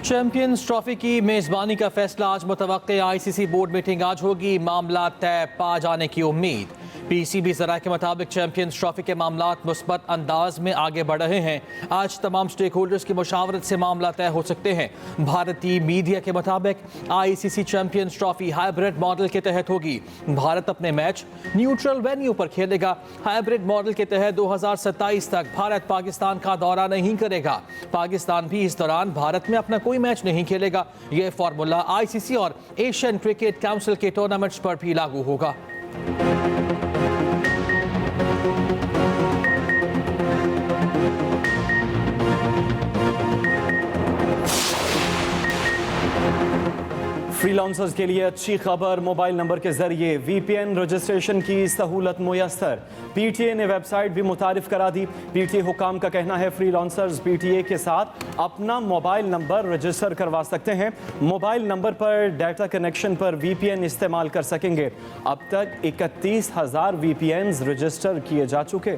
Champions trophy की मेजबानी का फैसला आज मुतवक्के। आईसीसी बोर्ड मीटिंग आज होगी, मामला तय पा जाने की उम्मीद। पीसीबी जरा के मुताबिक चैंपियंस ट्रॉफी के मामलात मुस्बत अंदाज में आगे बढ़ रहे हैं। आज तमाम स्टेक होल्डर्स की मुशावरत से मामला तय हो सकते हैं। भारतीय मीडिया के मुताबिक ICC champions trophy hybrid model के तहत होगी। भारत अपने मैच न्यूट्रल वेन्यू पर खेलेगा। हाइब्रिड मॉडल के तहत 2027 तक भारत पाकिस्तान का दौरा नहीं करेगा। पाकिस्तान भी इस दौरान भारत में अपना कोई मैच नहीं खेलेगा। यह फार्मूला आईसीसी और एशियन क्रिकेट काउंसिल के टूर्नामेंट्स पर भी लागू होगा। फ्रीलांसर्स के लिए अच्छी खबर, मोबाइल नंबर के जरिए वीपीएन रजिस्ट्रेशन की सहूलत मुयस्सर। पीटीए ने वेबसाइट भी मुतारिफ करा दी। पीटीए हुकाम का कहना है फ्रीलांसर्स पीटीए के साथ अपना मोबाइल नंबर रजिस्टर करवा सकते हैं। मोबाइल नंबर पर डाटा कनेक्शन पर वीपीएन इस्तेमाल कर सकेंगे। अब तक 31,000 वीपीएन रजिस्टर किए जा चुके।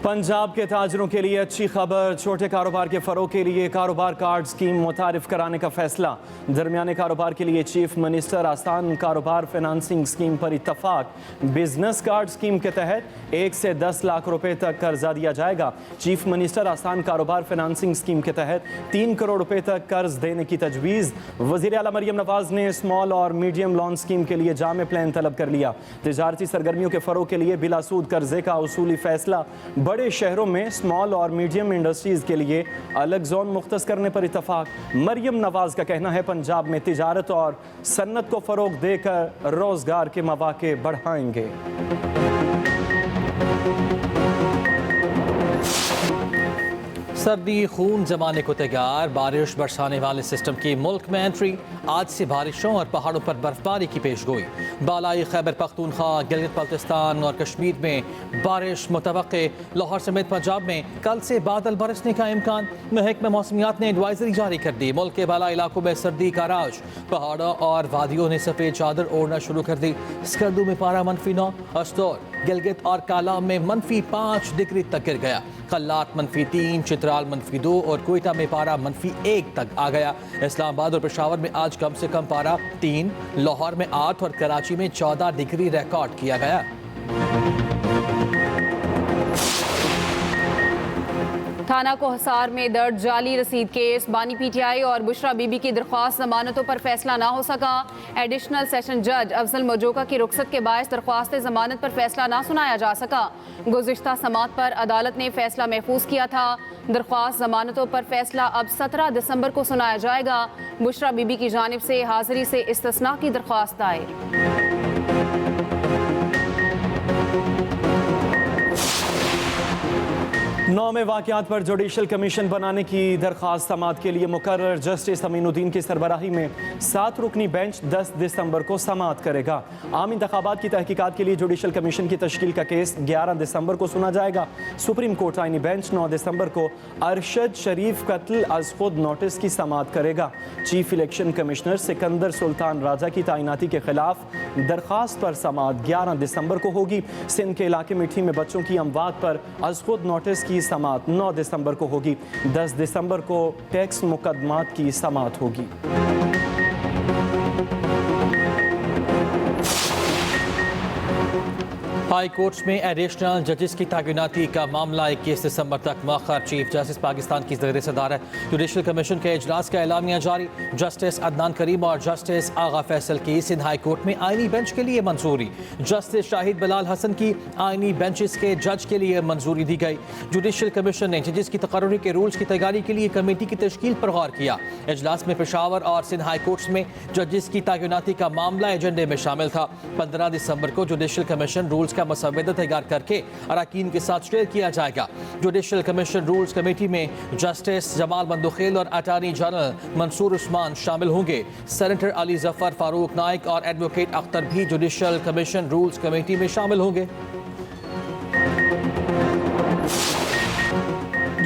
पंजाब के ताजरों के लिए अच्छी खबर, छोटे कारोबार के फरोग के लिए कारोबार कार्ड स्कीम मुतारिफ कराने का फैसला। दरमियाने कारोबार के लिए चीफ मिनिस्टर आसान कारोबार फाइनेंसिंग स्कीम पर इत्तफाक। बिजनेस कार्ड स्कीम के तहत 1 से 10 लाख रुपए तक कर्जा दिया जाएगा। चीफ मिनिस्टर आसान कारोबार फाइनेंसिंग स्कीम के तहत 3 करोड़ रुपए तक कर्ज देने की तजवीज़। वज़ीर आला मरियम नवाज ने स्मॉल और मीडियम लोन स्कीम के लिए जामे प्लान तलब कर लिया। तजारती सरगर्मियों के फरोग के लिए बिलासूद कर्जे का उसूली फैसला। बड़े शहरों में स्मॉल और मीडियम इंडस्ट्रीज के लिए अलग जोन मुख्तस करने पर इत्तफाक। मरियम नवाज का कहना है पंजाब में तिजारत और सन्नत को फरोग देकर रोजगार के मौके बढ़ाएंगे। सर्दी खून जमाने को तैयार, बारिश बरसाने वाले सिस्टम की मुल्क में एंट्री। आज से बारिशों और पहाड़ों पर बर्फबारी की पेशगोई। बालाई खैबर पख्तूनख्वा, गिलगित बल्तिस्तान और कश्मीर में बारिश मुतवक्के। लाहौर समेत पंजाब में कल से बादल बरसने का इम्कान। महकमा मौसमियात ने एडवाइजरी जारी कर दी। मुल्क के बाला इलाकों में सर्दी का राज। पहाड़ों और वादियों ने सफ़ेद चादर ओढ़ना शुरू कर दी। स्कर्दू में पारा -9, अस्तौर, गिलगित और कालाम में -5 डिग्री तक गिर गया। कल्लात -3, चित्राल -2 और कोयटा में पारा -1 तक आ गया। इस्लामाबाद और पेशावर में आज कम से कम पारा 3, लाहौर में 8 और कराची में 14 डिग्री रिकॉर्ड किया गया। थाना कोहसार में दर्ज जाली रसीद केस। बानी पीटीआई और बुशरा बीबी की दरख्वास्त जमानतों पर फैसला ना हो सका। एडिशनल सेशन जज अफजल मजोका की रुखसत के बायस दरख्वास्त जमानत पर फैसला ना सुनाया जा सका। गुज़िश्ता समात पर अदालत ने फैसला महफूज किया था। दरख्वास्त जमानतों पर फैसला अब 17 दिसंबर को सुनाया जाएगा। बुशरा बीबी की जानिब से हाजिरी से इस्तिस्ना की दरख्वास्त दायर। 9 वाक़यात पर जुडिशल कमीशन बनाने की दरख्वास्त समात के लिए मुकर्रर जस्टिस अमीनुद्दीन की सरबराही में 7 रुकनी बेंच 10 दिसंबर को समात करेगा। आम इंतखाबात की तहकीकात के लिए जुडिशल कमीशन की तश्कील का केस 11 दिसंबर को सुना जाएगा। सुप्रीम कोर्ट आइनी बेंच 9 दिसंबर को अरशद शरीफ कत्ल अज खुद नोटिस की समात करेगा। Chief election commissioner Sikandar Sultan Raja की तैनाती के खिलाफ दरख्वास्त पर समात 11 दिसंबर को होगी। सिंध के इलाके मिठी में बच्चों की अमवात पर अज खुद नोटिस की समात 9 दिसंबर को होगी। 10 दिसंबर को टैक्स मुकदमात की समात होगी। हाई कोर्ट्स में एडिशनल जजेस की तैनाती का मामला 21 दिसंबर तक मौखर। चीफ जस्टिस पाकिस्तान की ज़ेर सदारत जुडिशल कमीशन के इजलास का एलामिया जारी। जस्टिस अदनान करीम और जस्टिस आगा फैसल की सिंध हाई कोर्ट में आइनी बेंच के लिए मंजूरी। जस्टिस शाहिद बिलाल हसन की आइनी बेंचेस के जज के लिए मंजूरी दी गई। जुडिशल कमीशन ने जजेस की तकर्री के रूल्स की तैयारी के लिए कमेटी की तश्कील पर गौर किया। इजलास में पेशावर और सिंध हाई कोर्ट्स में जजेस की तैनाती का मामला एजेंडे में शामिल था। 15 दिसंबर को जुडिशल कमीशन रूल्स का मसवदा तैयार करके अरकान के साथ शेयर किया जाएगा। जुडिशल कमीशन रूल्स कमेटी में जस्टिस जमाल बंदुखेल और अटॉर्नी जनरल मंसूर उस्मान शामिल होंगे। सेनेटर अली जफर, फारूक नाइक और एडवोकेट अख्तर भी जुडिशल कमीशन रूल्स कमेटी में शामिल होंगे।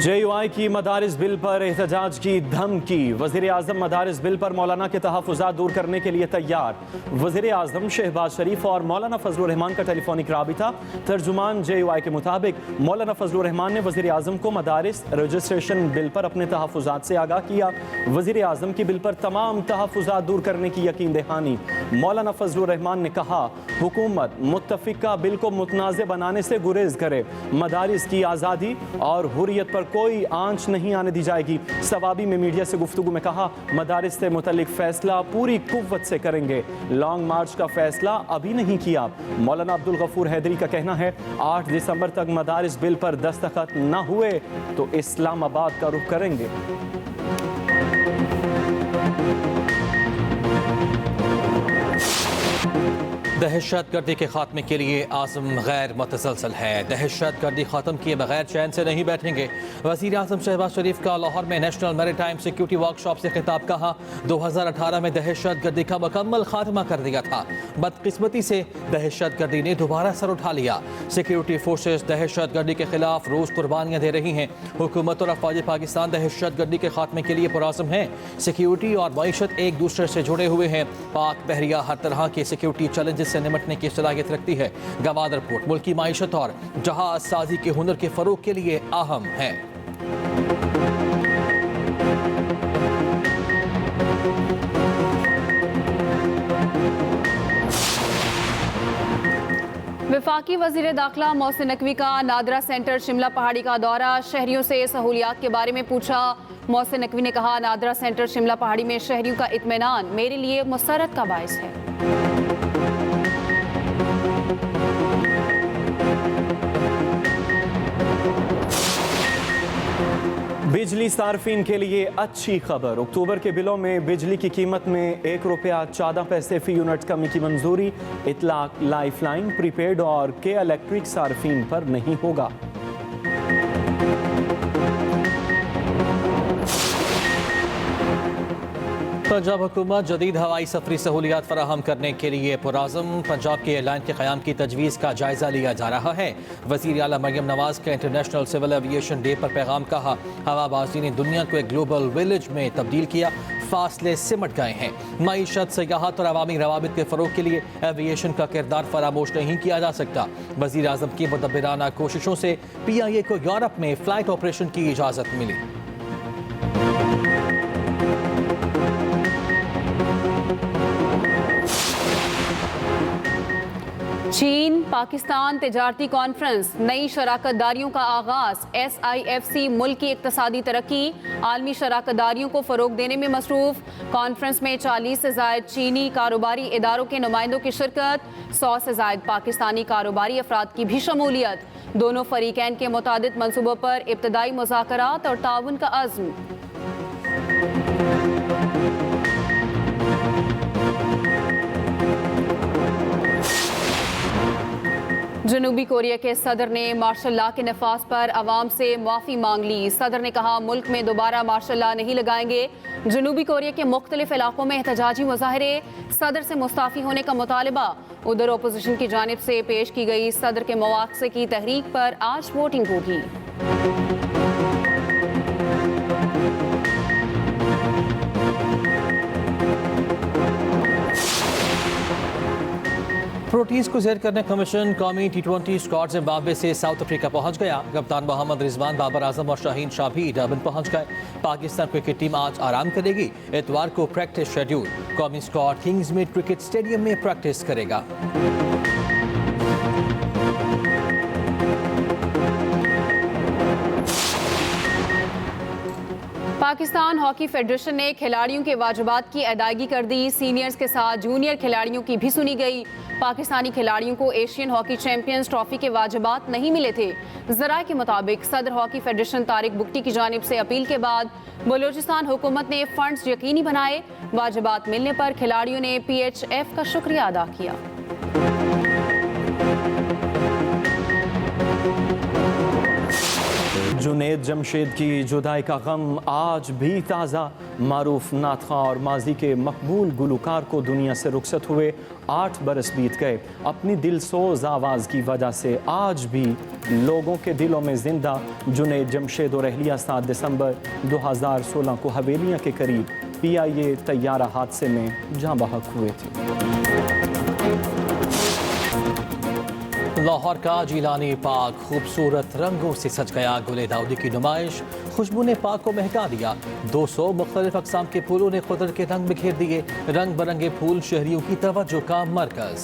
JUI की मदारिस बिल पर एहतजाज की धमकी। वज़ीर आज़म मदारिस बिल पर मौलाना के तहफ़्फ़ुज़ात दूर करने के लिए तैयार। वज़ीर आज़म शहबाज शरीफ और मौलाना फजलुर रहमान का टेलीफोनिक राबिता। तर्जुमान JUI के मुताबिक मौलाना फजलुर रहमान ने वज़ीर आज़म को मदारिस रजिस्ट्रेशन बिल पर अपने तहफ़्फ़ुज़ात से आगाह किया। वज़ीर आज़म की बिल पर तमाम तहफ़्फ़ुज़ात दूर करने की यकीन दहानी। मौलाना फजलुर रहमान ने कहा, हुकूमत मुत्तफ़िका बिल को मुतनाज़ बनाने से गुरेज करे। मदारिस की आज़ादी और हुर्रियत पर कोई आंच नहीं आने दी जाएगी। सवाबी में मीडिया से गुफ्तगू में कहा, मदारिस से मुतल्लिक फैसला पूरी कुव्वत से करेंगे। लॉन्ग मार्च का फैसला अभी नहीं किया। मौलाना अब्दुल गफूर हैदरी का कहना है, 8 दिसंबर तक मदारिस बिल पर दस्तखत न हुए तो इस्लामाबाद का रुख करेंगे। दहशत गर्दी के खात्मे के लिए आज़म गैर मुतसलसल है। दहशत गर्दी ख़त्म किए बगैर चैन से नहीं बैठेंगे। वज़ीर आज़म शहबाज शरीफ का लाहौर में नेशनल मैरीटाइम सिक्योरिटी वर्कशॉप से खिताब। कहा, 2018 में दहशत गर्दी का मुकम्मल खात्मा कर दिया था। बदकिस्मती से दहशत गर्दी ने दोबारा सर उठा लिया। सिक्योरिटी फोर्सेस दहशत गर्दी के खिलाफ रोज़ कुर्बानियाँ दे रही हैं। हुकूमत और अफवाज पाकिस्तान दहशत गर्दी के खात्मे के लिए पुरआज़म हैं। सिक्योरिटी और मईशत एक दूसरे से जुड़े हुए हैं। पाक बहरिया हर तरह के सिक्योरिटी चैलेंजेस से निमटने की सलाहियत रखती है। गवादर पोर्ट मुल्की माइशत और जहाज साजी के हुनर के फरोग के लिए अहम है। वफाकी वज़ीर दाखिला मोहसिन नकवी का नादरा सेंटर शिमला पहाड़ी का दौरा। शहरियों से सहूलियात के बारे में पूछा। मोहसिन नकवी ने कहा, नादरा सेंटर शिमला पहाड़ी में शहरियों का इत्मीनान मेरे लिए मुसरत का बायस है। बिजली सार्फिन के लिए अच्छी खबर। अक्टूबर के बिलों में बिजली की कीमत में ₹1.14 फी यूनिट कमी की मंजूरी। इतलाक लाइफलाइन, प्रीपेड और के इलेक्ट्रिक सार्फिन पर नहीं होगा। पंजाब हुकूमत जदीद हवाई सफरी सहूलियात फराहम करने के लिए पुरआज़म। पंजाब के एयरलाइन के क़याम की तजवीज़ का जायज़ा लिया जा रहा है। वज़ीर आला मरियम नवाज़ का इंटरनेशनल सिविल एविएशन डे पर पैगाम। कहा, हवाबाजी ने दुनिया को एक ग्लोबल विलेज में तब्दील किया। फासले सिमट गए हैं। मईशत, सियाहत और अवामी रवाबित के फ़रोग के लिए एविएशन का किरदार फरामोश नहीं किया जा सकता। वज़ीर आज़म की मुदब्बिराना कोशिशों से PIA को यूरोप में फ़्लाइट ऑपरेशन की इजाज़त मिली। चीन पाकिस्तान तिजारती कॉन्फ्रेंस, नई शराकतदारियों का आगाज। SIFC मुल्क की इक्तसादी तरक्की, आलमी शराकतदारियों को फ़रोग देने में मसरूफ़। कॉन्फ्रेंस में 40 से ज़ायद चीनी कारोबारी इदारों के नुमाइंदों की शिरकत। 100 से ज़ायद पाकिस्तानी कारोबारी अफराद की भी शमूलियत। दोनों फरीकैन के मुतादिद मंसूबों पर इब्तदाई मुज़ाकरात और ताउन का अज़्म। जनूबी कोरिया के सदर ने मार्शल लॉ के नफाज पर अवाम से माफ़ी मांग ली। सदर ने कहा, मुल्क में दोबारा मार्शल लॉ नहीं लगाएंगे। जनूबी कोरिया के मुख्तलिफ इलाकों में एहतजाजी मुजाहरे, सदर से मुस्ताफ़ी होने का मुतालबा। उधर अपोजिशन की जानिब से पेश की गई सदर के मवाक़से की तहरीक पर आज वोटिंग होगी। प्रोटीज को ज़ेर करने कमीशन कौमी T20 स्क्वाड ज़िम्बाब्वे से साउथ अफ्रीका पहुंच गया। कप्तान मोहम्मद रिजवान, बाबर आजम और शाहीन शाह भी डरबन पहुंच गए। पाकिस्तान क्रिकेट टीम आज आराम करेगी। इतवार को प्रैक्टिस शेड्यूल। कौमी स्क्वाड किंग्समीड क्रिकेट स्टेडियम में प्रैक्टिस करेगा। पाकिस्तान हॉकी फेडरेशन ने खिलाड़ियों के वाजिबात की अदायगी कर दी। सीनियर्स के साथ जूनियर खिलाड़ियों की भी सुनी गई। पाकिस्तानी खिलाड़ियों को एशियन हॉकी चैंपियंस ट्रॉफी के वाजिबात नहीं मिले थे। ज़राए के मुताबिक सदर हॉकी फेडरेशन तारिक बुक्टी की जानिब से अपील के बाद बलूचिस्तान हुकूमत ने फंड्स यकीनी बनाए। वाजिबात मिलने पर खिलाड़ियों ने PHF का शुक्रिया अदा किया। जुनैद जमशेद की जुदाई का गम आज भी ताज़ा। मारूफ नातखा और माजी के मकबूल गुलकार को दुनिया से रुखसत हुए 8 बरस बीत गए। अपनी दिलसोज आवाज़ की वजह से आज भी लोगों के दिलों में जिंदा जुनैद जमशेद और अहलिया 7 दिसंबर 2016 को हवेलियाँ के करीब PIA तैयारा हादसे में जाँ बहक हुए थे। लाहौर का जीलानी पार्क खूबसूरत रंगों से सज गया। गुले दाऊदी की नुमाइश खुशबू ने पार्क को महका दिया। 200 मुख्तलिफ अक़साम के फूलों ने कुदरत के रंग बिखेर दिए। रंग बिरंगे फूल शहरियों की तवज्जो का मरकज।